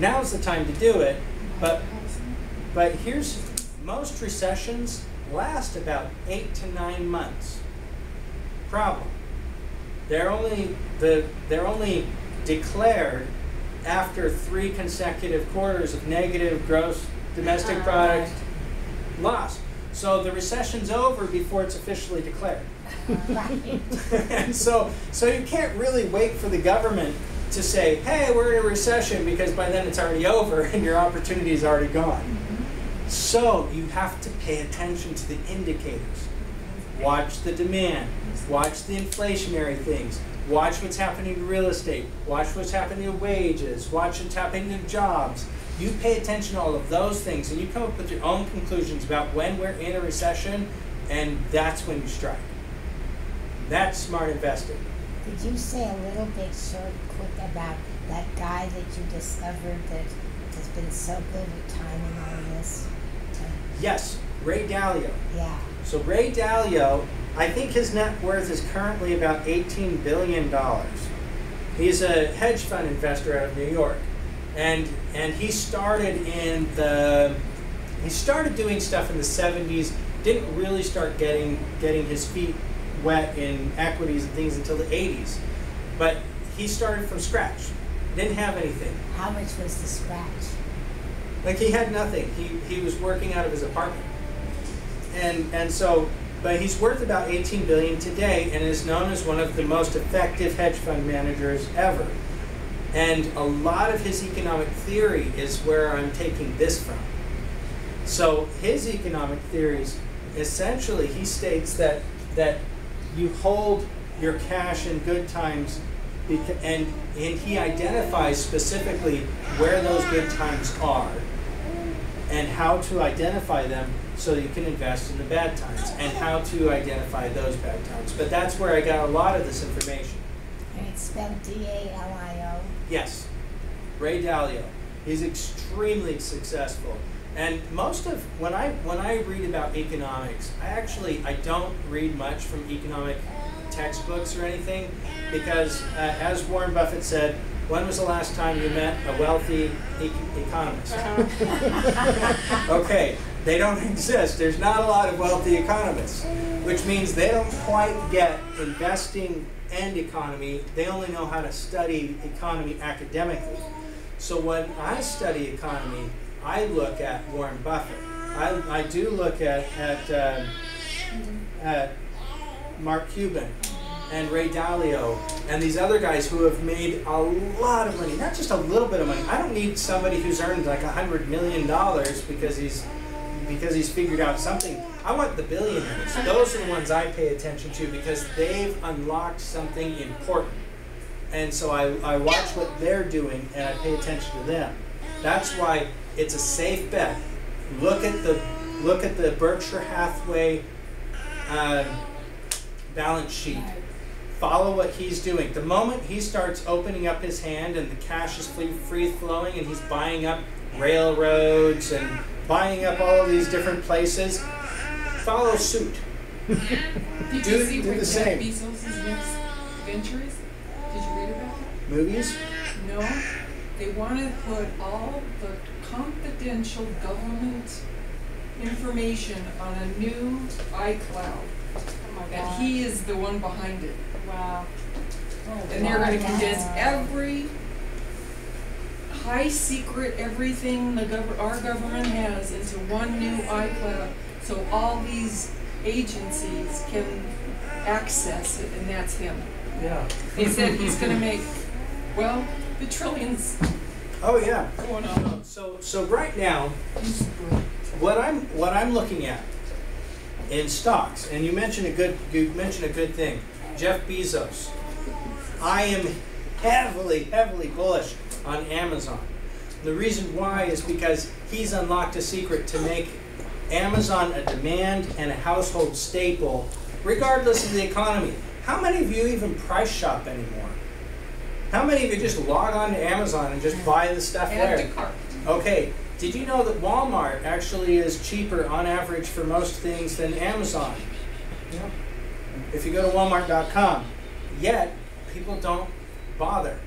now's the time to do it. But here's, most recessions last about 8 to 9 months. Problem. They're only declared after 3 consecutive quarters of negative gross domestic product loss. So the recession's over before it's officially declared. And so you can't really wait for the government to say, hey, we're in a recession, because by then it's already over and your opportunity is already gone. So you have to pay attention to the indicators. Watch the demand, watch the inflationary things, watch what's happening to real estate, watch what's happening to wages, watch what's happening to jobs. You pay attention to all of those things and you come up with your own conclusions about when we're in a recession, and that's when you strike. That's smart investing. Could you say a little bit quick about that guy that you discovered that has been so good at timing all this? Yes, Ray Dalio. Yeah. So Ray Dalio, I think his net worth is currently about $18 billion. He's a hedge fund investor out of New York. And he started doing stuff in the 70s, didn't really start getting his feet wet in equities and things until the 80s. But he started from scratch. Didn't have anything. How much was the scratch? Like, he had nothing. He was working out of his apartment. And so, but he's worth about $18 billion today and is known as one of the most effective hedge fund managers ever. And a lot of his economic theory is where I'm taking this from. So his economic theories, essentially, he states that you hold your cash in good times, and he identifies specifically where those good times are and how to identify them so that you can invest in the bad times, and how to identify those bad times. But that's where I got a lot of this information. And it's spelled D-A-L-I-O? Yes, Ray Dalio. He's extremely successful. And most of, when I read about economics, I don't read much from economic textbooks or anything, because as Warren Buffett said, when was the last time you met a wealthy economist? Okay, they don't exist. There's not a lot of wealthy economists, which means they don't quite get investing and economy. They only know how to study economy academically. So when I study economy, I look at Warren Buffett. I do look at Mark Cuban and Ray Dalio and these other guys who have made a lot of money, not just a little bit of money. I don't need somebody who's earned like $100 million because he's figured out something. I want the billionaires. Those are the ones I pay attention to because they've unlocked something important. And so I watch what they're doing and I pay attention to them. That's why it's a safe bet. Look at the Berkshire Hathaway balance sheet. Follow what he's doing. The moment he starts opening up his hand and the cash is free flowing and he's buying up railroads and buying up all of these different places, follow suit. Did you see do the Jeff same. Bezos' next ventures? Did you read about it? Movies? No. They want to put all the confidential government information on a new iCloud. Oh my God. And he is the one behind it. Wow. And they're going to condense every high secret, everything our government has into one new iCloud, so all these agencies can access it, and that's him. Yeah. They said he's going to make, well, the trillions. Oh yeah. Going on. So right now, He's great. what I'm looking at in stocks, and you mentioned a good thing, Jeff Bezos. I am heavily bullish on Amazon. The reason why is because he's unlocked a secret to make Amazon a demand and a household staple, regardless of the economy. How many of you even price shop anymore? How many of you just log on to Amazon and just buy the stuff Add there? to cart. Okay, did you know that Walmart actually is cheaper on average for most things than Amazon? Yep. If you go to walmart.com, yet people don't bother.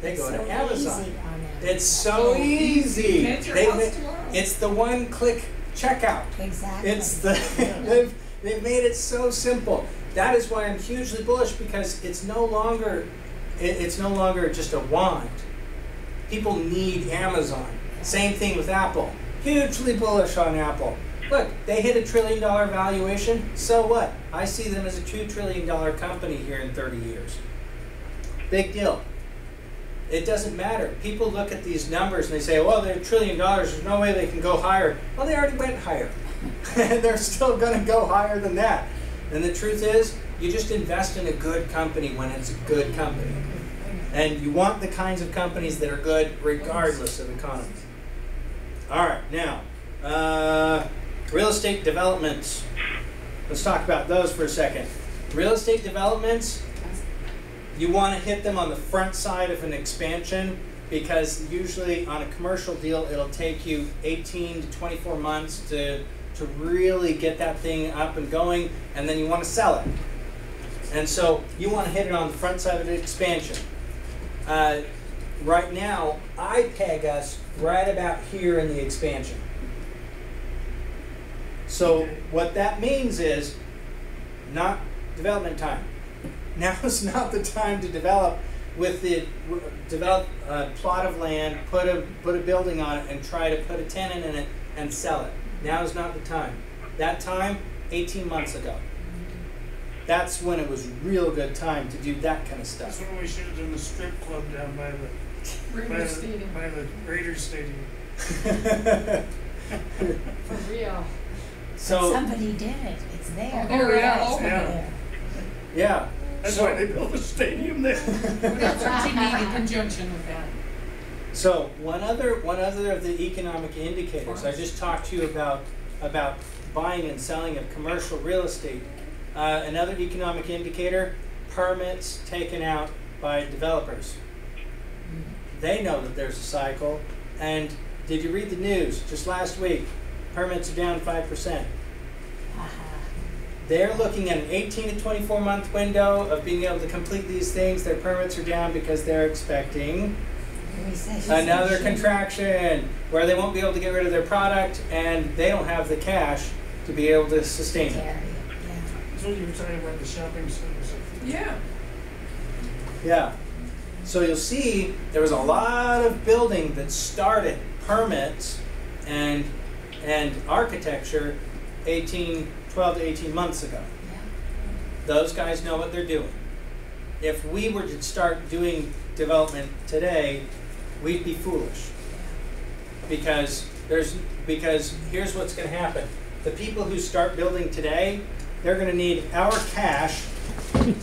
They go so to Amazon. easy on It's so easy. Get your They house ma- tomorrow. it's the one-click checkout. Exactly. It's the they've made it so simple. That is why I'm hugely bullish, because it's no longer just a want. People need Amazon. Same thing with Apple. Hugely bullish on Apple. Look, they hit $1 trillion valuation. So what? I see them as a $2 trillion company here in 30 years. Big deal. It doesn't matter. People look at these numbers and they say, well, they're $1 trillion. There's no way they can go higher. Well, they already went higher. And they're still going to go higher than that. And the truth is, you just invest in a good company when it's a good company. And you want the kinds of companies that are good regardless of economy. All right, now, real estate developments. Let's talk about those for a second. Real estate developments, you want to hit them on the front side of an expansion, because usually on a commercial deal, it'll take you 18 to 24 months to really get that thing up and going, and then you want to sell it. And so you want to hit it on the front side of an expansion. Right now, I peg us right about here in the expansion. So what that means is not development time. Now is not the time to develop a plot of land, put a building on it, and try to put a tenant in it and sell it. Now is not the time. That time, 18 months ago. That's when it was a real good time to do that kind of That's stuff. when we should have done the strip club down by the Raiders Stadium. For real. So somebody did it. It's there. Oh, yeah. It's Oh, there. yeah. That's So- why they built a stadium there. That's what you need in conjunction with that. So one other of the economic indicators, I just talked to you about buying and selling of commercial real estate. Another economic indicator, permits taken out by developers. They know that there's a cycle. And did you read the news just last week? Permits are down 5%. They're looking at an 18 to 24 month window of being able to complete these things. Their permits are down because they're expecting another contraction where they won't be able to get rid of their product, and they don't have the cash to be able to sustain it. That's what you were talking about, the shopping centers. Yeah. Yeah. So you'll see there was a lot of building that started permits and architecture 12 to 18 months ago. Those guys know what they're doing. If we were to start doing development today, we'd be foolish. Because here's what's going to happen. The people who start building today, they're going to need our cash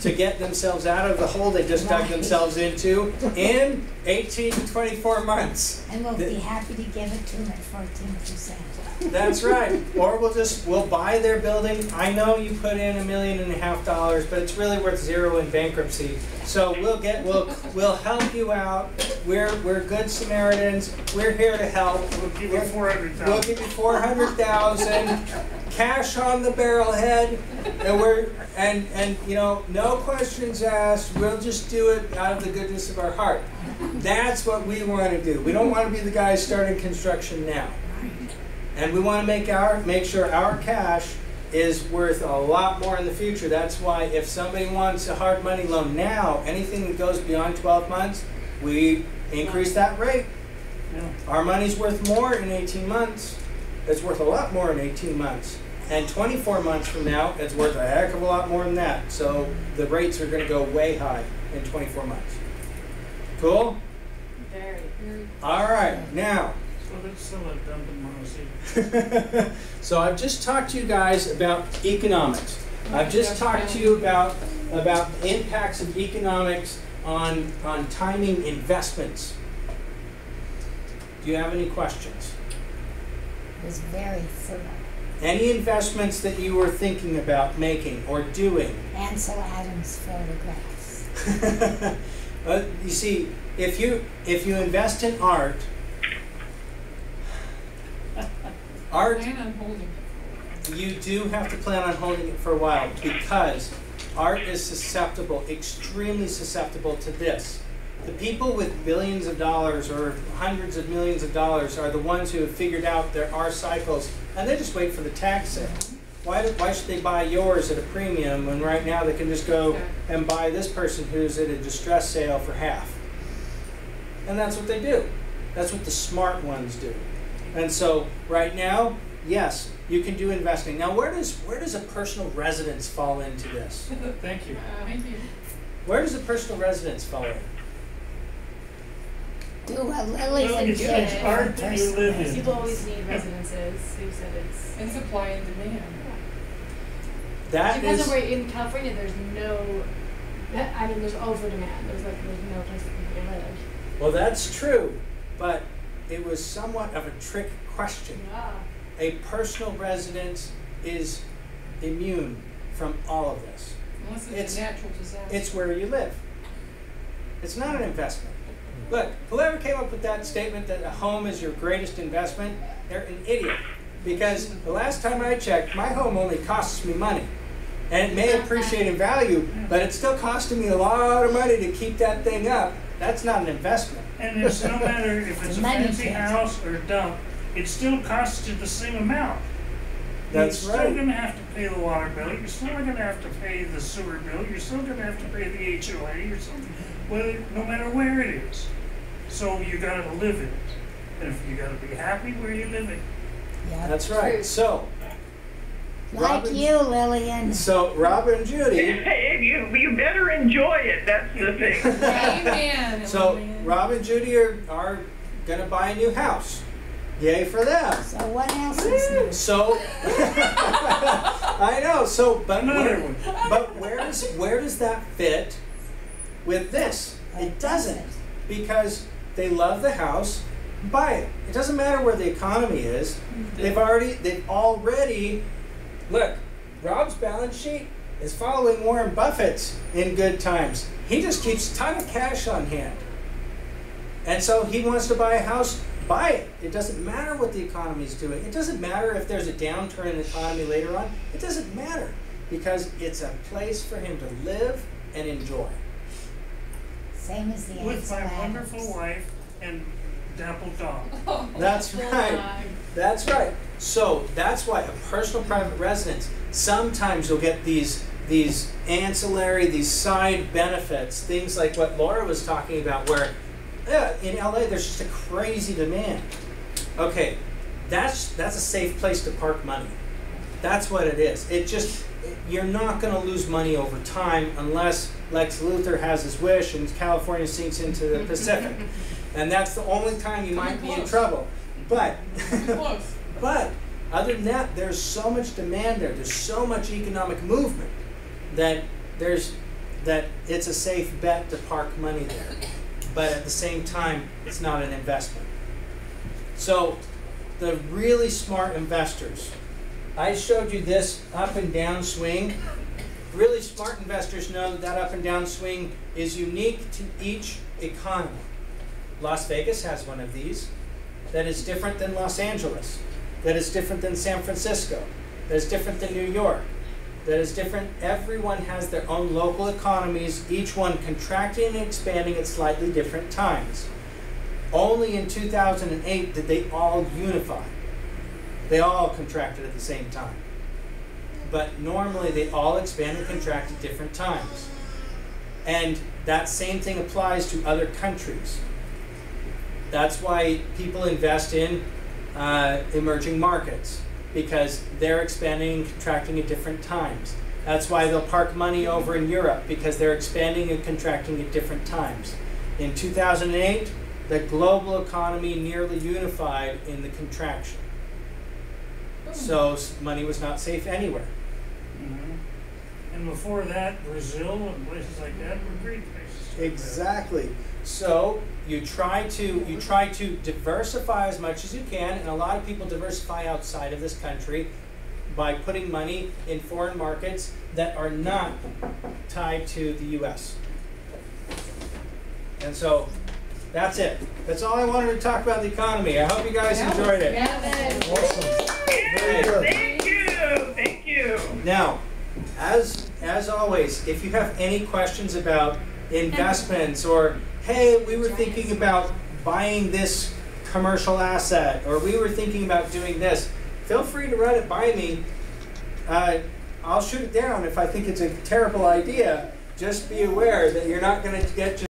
to get themselves out of the hole they just dug themselves into in 18 to 24 months. And we'll be happy to give it to them at 14%. That's right. Or we'll buy their building. I know you put in $1.5 million, but it's really worth zero in bankruptcy. So we'll help you out. We're good Samaritans. We're here to help. We'll give you $400,000. We'll give you $400,000 cash on the barrelhead, and no questions asked. We'll just do it out of the goodness of our heart. That's what we want to do. We don't want to be the guys starting construction now. And we want to make sure our cash is worth a lot more in the future. That's why if somebody wants a hard money loan now, anything that goes beyond 12 months, we increase that rate. Yeah. Our money's worth more in 18 months. It's worth a lot more in 18 months. And 24 months from now, it's worth a heck of a lot more than that. So the rates are going to go way high in 24 months. Cool? Very. All right, now. So let's sell it down to Montecito. So I've just talked to you guys about economics. I've just talked to you about impacts of economics on timing investments. Do you have any questions? It was very thorough. Any investments that you were thinking about making or doing? Ansel Adams photographs. You see, if you invest in art, Plan on holding it. you do have to plan on holding it for a while, because art is susceptible, extremely susceptible to this. The people with billions of dollars or hundreds of millions of dollars are the ones who have figured out there are cycles, and they just wait for the tax sale. Why should they buy yours at a premium when right now they can just go and buy this person who's at a distress sale for half? And that's what they do. That's what the smart ones do. And so right now, yes, you can do investing. Now where does a personal residence fall into this? Thank you. Thank you. Where does a personal residence fall in? Do what Lily Well, and it's Jay hard to first. live in. People always need residences. Who said it's? And supply and demand. That Depends is on where in California. There's no. I mean, there's over demand. There's no place for people to live. well, that's true, but it was somewhat of a trick question. Yeah. A personal residence is immune from all of this. Unless It's- it's a natural disaster. It's where you live. It's not an investment. Look, whoever came up with that statement that a home is your greatest investment, they're an idiot. Because the last time I checked, my home only costs me money. And it may appreciate in value, but it's still costing me a lot of money to keep that thing up. That's not an investment. And it's no matter if it's a Money fancy pit. house or a dump, it still costs you the same amount. That's You're right. still gonna have to pay the water bill, you're still gonna have to pay the sewer bill, you're still gonna have to pay the HOA or something, whether, no matter where it is. So you gotta live in it. And if you gotta be happy where you live in. Yeah. That's right. So, Like Robin's- you, Lillian. so Rob and Judy. Hey, you better enjoy it. That's the thing. Amen. So Amen. Rob and Judy are gonna buy a new house. Yay for them. So what else is new? So I know. So, but Another where, one. but where does that fit with this? It doesn't, because they love the house. Buy it. It doesn't matter where the economy is. They've already look. Rob's balance sheet is following Warren Buffett's in good times. He just keeps a ton of cash on hand, and so he wants to buy a house. Buy it. It doesn't matter what the economy is doing. It doesn't matter if there's a downturn in the economy later on. It doesn't matter, because it's a place for him to live and enjoy. Same as the With my Ansel wonderful Adams. wife and dapple dog. That's right. That's right. So that's why a personal private residence, sometimes you'll get these ancillary, these side benefits, things like what Laura was talking about, where in LA there's just a crazy demand. Okay, that's a safe place to park money. That's what it is. You're not going to lose money over time unless Lex Luthor has his wish and California sinks into the Pacific. And that's the only time you might be in close. trouble. But Close. but other than that, there's so much demand there. There's so much economic movement that it's a safe bet to park money there. But at the same time, it's not an investment. So the really smart investors, I showed you this up and down swing. Really smart investors know that that up and down swing is unique to each economy. Las Vegas has one of these that is different than Los Angeles, that is different than San Francisco, that is different than New York, that is different. Everyone has their own local economies, each one contracting and expanding at slightly different times. Only in 2008 did they all unify. They all contracted at the same time. But normally they all expand and contract at different times. And that same thing applies to other countries. That's why people invest in emerging markets, because they're expanding and contracting at different times. That's why they'll park money over in Europe, because they're expanding and contracting at different times. In 2008, the global economy nearly unified in the contraction. So money was not safe anywhere. Mhm. And before that, Brazil and places like that were great places. to live. Exactly. So you try to diversify as much as you can, and a lot of people diversify outside of this country by putting money in foreign markets that are not tied to the U.S. And so that's it. That's all I wanted to talk about the economy. I hope you guys enjoyed it. Yes, thank you. Thank you. Now, as always, if you have any questions about investments, or hey, we were thinking about buying this commercial asset, or we were thinking about doing this, feel free to run it by me. I'll shoot it down if I think it's a terrible idea. Just be aware that you're not going to get just